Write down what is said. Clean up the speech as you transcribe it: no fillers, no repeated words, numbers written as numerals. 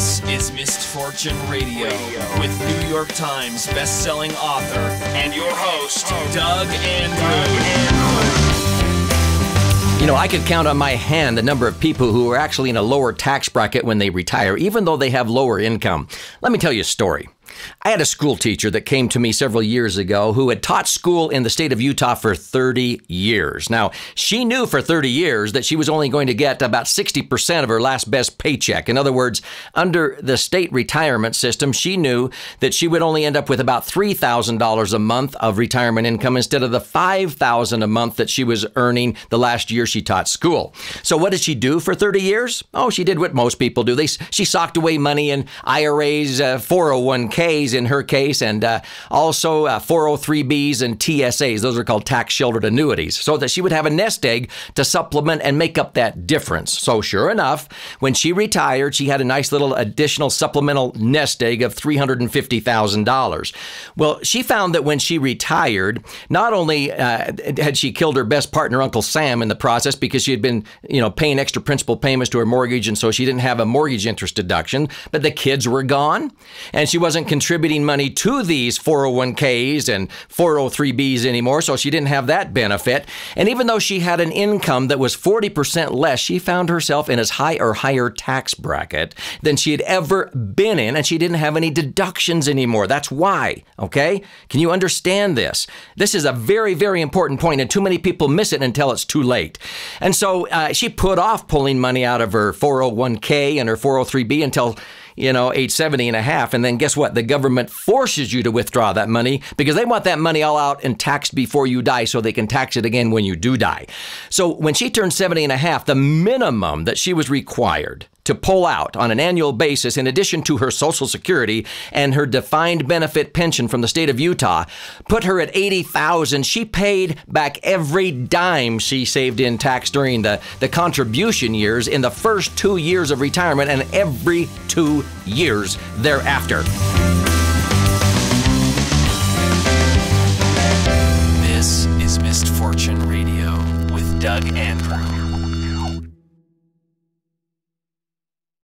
This is Misfortune Radio with New York Times best-selling author and your host, Doug Andrew. You know, I could count on my hand the number of people who are actually in a lower tax bracket when they retire, even though they have lower income. Let me tell you a story. I had a school teacher that came to me several years ago who had taught school in the state of Utah for 30 years. Now, she knew for 30 years that she was only going to get about 60% of her last best paycheck. In other words, under the state retirement system, she knew that she would only end up with about $3,000 a month of retirement income instead of the $5,000 a month that she was earning the last year she taught school. So what did she do for 30 years? Oh, she did what most people do. She socked away money in IRAs, 401ks in her case, and also 403Bs and TSAs. Those are called tax-sheltered annuities, so that she would have a nest egg to supplement and make up that difference. So sure enough, when she retired, she had a nice little additional supplemental nest egg of $350,000. Well, she found that when she retired, not only had she killed her best partner, Uncle Sam, in the process because she had been, paying extra principal payments to her mortgage, and so she didn't have a mortgage interest deduction, but the kids were gone, and she wasn't contributing money to these 401ks and 403Bs anymore, so she didn't have that benefit. And even though she had an income that was 40% less, she found herself in as high or higher tax bracket than she had ever been in, and she didn't have any deductions anymore. That's why, okay? Can you understand this? This is a very, very important point, and too many people miss it until it's too late. And so she put off pulling money out of her 401k and her 403B until age 70 and a half. And then guess what? The government forces you to withdraw that money because they want that money all out and taxed before you die so they can tax it again when you do die. So when she turned 70 and a half, the minimum that she was required to pull out on an annual basis, in addition to her Social Security and her defined benefit pension from the state of Utah, put her at $80,000. She paid back every dime she saved in tax during the contribution years in the first 2 years of retirement and every 2 years thereafter. This is Misfortune Radio with Doug Andrew.